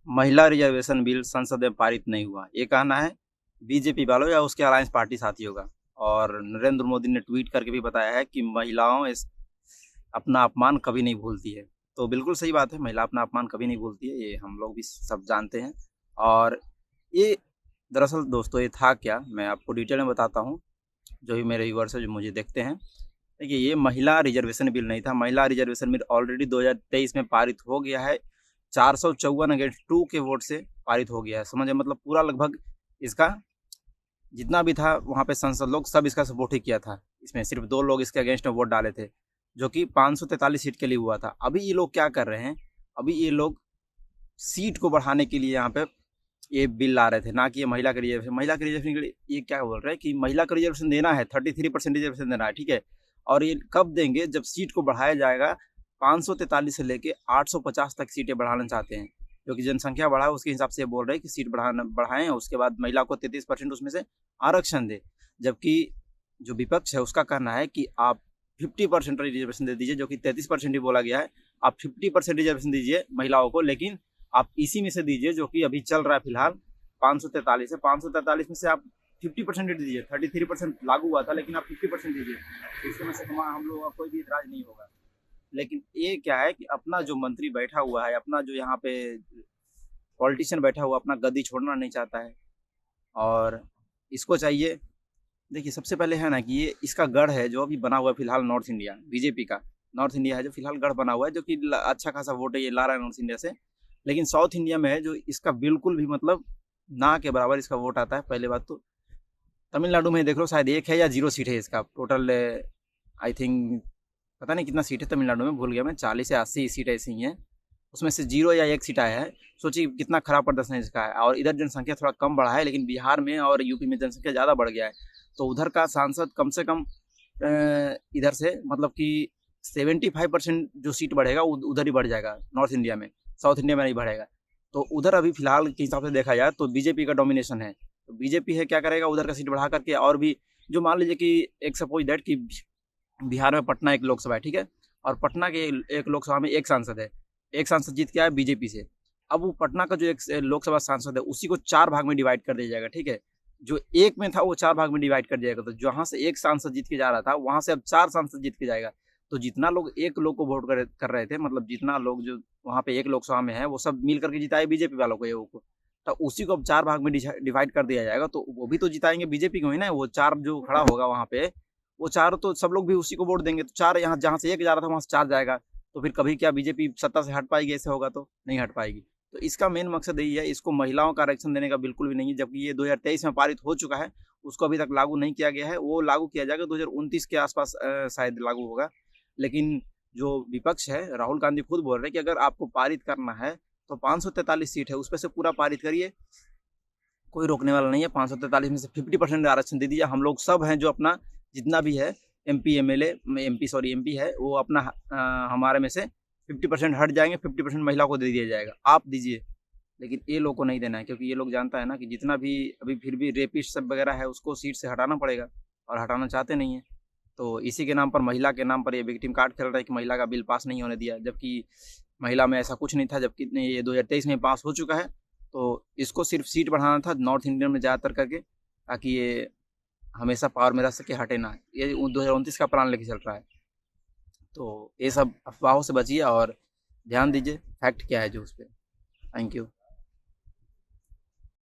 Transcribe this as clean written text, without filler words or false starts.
महिला reservation bill संसद में पारित नहीं हुआ, ये कहना है बीजेपी वालों या उसके अलायंस पार्टी साथियों का। और नरेंद्र मोदी ने ट्वीट करके भी बताया है कि महिलाओं इस अपना अपमान कभी नहीं भूलती है। तो बिल्कुल सही बात है, महिला अपना अपमान कभी नहीं भूलती है, ये हम लोग भी सब जानते हैं। और ये दरअसल दोस्तों ये था क्या, मैं आपको डिटेल में बताता हूँ, जो भी मेरे व्यूअर्स है जो मुझे देखते हैं। देखिए, ये महिला रिजर्वेशन बिल नहीं था। महिला रिजर्वेशन बिल ऑलरेडी 2023 में पारित हो गया है, 454 अगेंस्ट 2 के वोट से पारित हो गया है। समझे, मतलब पूरा लगभग इसका जितना भी था वहाँ पे संसद लोग सब इसका सपोर्ट ही किया था। इसमें सिर्फ 2 लोग इसके अगेंस्ट में वोट डाले थे, जो कि 543 सीट के लिए हुआ था। अभी ये लोग क्या कर रहे हैं, अभी ये लोग सीट को बढ़ाने के लिए यहाँ पे ये बिल ला रहे थे, ना कि ये महिला का रिजर्वेशन। महिला के रिजर्वेशन के लिए ये क्या बोल रहे हैं कि महिला का रिजर्वेशन देना है, 33% रिजर्वेशन देना है, ठीक है। और ये कब देंगे, जब सीट को बढ़ाया जाएगा। 543 से लेके 850 तक सीटें बढ़ाना चाहते हैं, क्योंकि जनसंख्या बढ़ा है उसके हिसाब से बोल रहे हैं कि सीट बढ़ाएं, उसके बाद महिला को 33% उसमें से आरक्षण दे। जबकि जो विपक्ष है उसका कहना है कि आप 50% रिजर्वेशन दे दीजिए, जो कि 33% ही बोला गया है। आप 50% रिजर्वेशन दीजिए महिलाओं को, लेकिन आप इसी में से दीजिए जो कि अभी चल रहा है फिलहाल 543 है। 543 में से आप 50% दीजिए। 33% लागू हुआ था, लेकिन आप 50% दीजिए, इसमें से हम लोगों का कोई भी इतराज नहीं होगा। लेकिन ये क्या है कि अपना जो मंत्री बैठा हुआ है, अपना जो यहाँ पे पॉलिटिशियन बैठा हुआ अपना गद्दी छोड़ना नहीं चाहता है, और इसको चाहिए। देखिए, सबसे पहले है ना कि ये इसका गढ़ है जो अभी बना हुआ है फिलहाल नॉर्थ इंडिया, बीजेपी का नॉर्थ इंडिया है जो फिलहाल गढ़ बना हुआ है, जो कि अच्छा खासा वोट है ये ला रहा है नॉर्थ इंडिया से। लेकिन साउथ इंडिया में है जो इसका बिल्कुल भी मतलब ना के बराबर इसका वोट आता है। पहले बात तो तमिलनाडु में देख लो, शायद 1 है या 0 सीट है इसका टोटल। आई थिंक पता नहीं कितना सीट है तमिलनाडु में, भूल गया मैं, 40 या 80 सीट ऐसी ही हैं। उसमें से 0 या 1 सीट आया है। सोचिए कितना खराब प्रदर्शन इसका है। और इधर जनसंख्या थोड़ा कम बढ़ा है, लेकिन बिहार में और यूपी में जनसंख्या ज़्यादा बढ़ गया है। तो उधर का सांसद कम से कम इधर से मतलब कि 75% जो सीट बढ़ेगा उधर ही बढ़ जाएगा नॉर्थ इंडिया में, साउथ इंडिया में नहीं बढ़ेगा। तो उधर अभी फिलहाल के हिसाब से देखा जाए तो बीजेपी का डोमिनेशन है। तो बीजेपी है क्या करेगा, उधर का सीट बढ़ा करके और भी, जो मान लीजिए कि एक सपोज दैट कि बिहार में पटना एक लोकसभा है, ठीक है, और पटना के एक लोकसभा में एक सांसद है, एक सांसद जीत के आया बीजेपी से। अब वो पटना का जो एक लोकसभा सांसद है उसी को 4 भाग में डिवाइड कर दिया जाएगा, ठीक है। जो एक में था वो 4 भाग में डिवाइड कर दिया जाएगा। तो जहां से एक सांसद जीत के जा रहा था वहां से अब 4 सांसद जीत के जाएगा। तो जितना लोग एक लोग को वोट कर रहे थे, मतलब जितना लोग जो वहां पे एक लोकसभा में है, वो सब मिल करके जिताए बीजेपी वालों को, ये को। तो उसी को अब 4 भाग में डिवाइड कर दिया जाएगा। तो वो भी तो जिताएंगे बीजेपी को ही ना, वो 4 जो खड़ा होगा वहां पे, वो 4 तो सब लोग भी उसी को वोट देंगे। तो 4 यहाँ जहाँ से एक जा रहा था वहां से 4 जाएगा। तो फिर कभी क्या बीजेपी सत्ता से हट पाएगी? ऐसे होगा तो नहीं हट पाएगी। तो इसका मेन मकसद यही है, इसको महिलाओं का आरक्षण देने का बिल्कुल भी नहीं है। जबकि ये 2023 में पारित हो चुका है, उसको अभी तक लागू नहीं किया गया है। वो लागू किया जाएगा 2029 के आसपास, शायद लागू होगा। लेकिन जो विपक्ष है, राहुल गांधी खुद बोल रहे हैं कि अगर आपको पारित करना है तो 543 सीट है, उस पर से पूरा पारित करिए, कोई रोकने वाला नहीं है। 543 में से 50% आरक्षण दे दीजिए। हम लोग सब हैं जो अपना जितना भी है एमपी एमएलए एमपी है, वो अपना हमारे में से 50% हट जाएंगे, 50% महिला को दे दिया जाएगा, आप दीजिए। लेकिन ये लोग को नहीं देना है, क्योंकि ये लोग जानता है ना कि जितना भी अभी फिर भी रेपिस्ट सब वगैरह है उसको सीट से हटाना पड़ेगा, और हटाना चाहते नहीं है। तो इसी के नाम पर, महिला के नाम पर ये विक्टिम कार्ड खेल रहा है कि महिला का बिल पास नहीं होने दिया, जबकि महिला में ऐसा कुछ नहीं था। जबकि ये 2023 में पास हो चुका है। तो इसको सिर्फ सीट बढ़ाना था नॉर्थ इंडियन में ज़्यादातर करके, ताकि ये हमेशा पावर में रह सके, हटे ना। ये 2029 का प्लान लेके चल रहा है। तो ये सब अफवाहों से बचिए और ध्यान दीजिए फैक्ट क्या है जो उस पर। Thank you.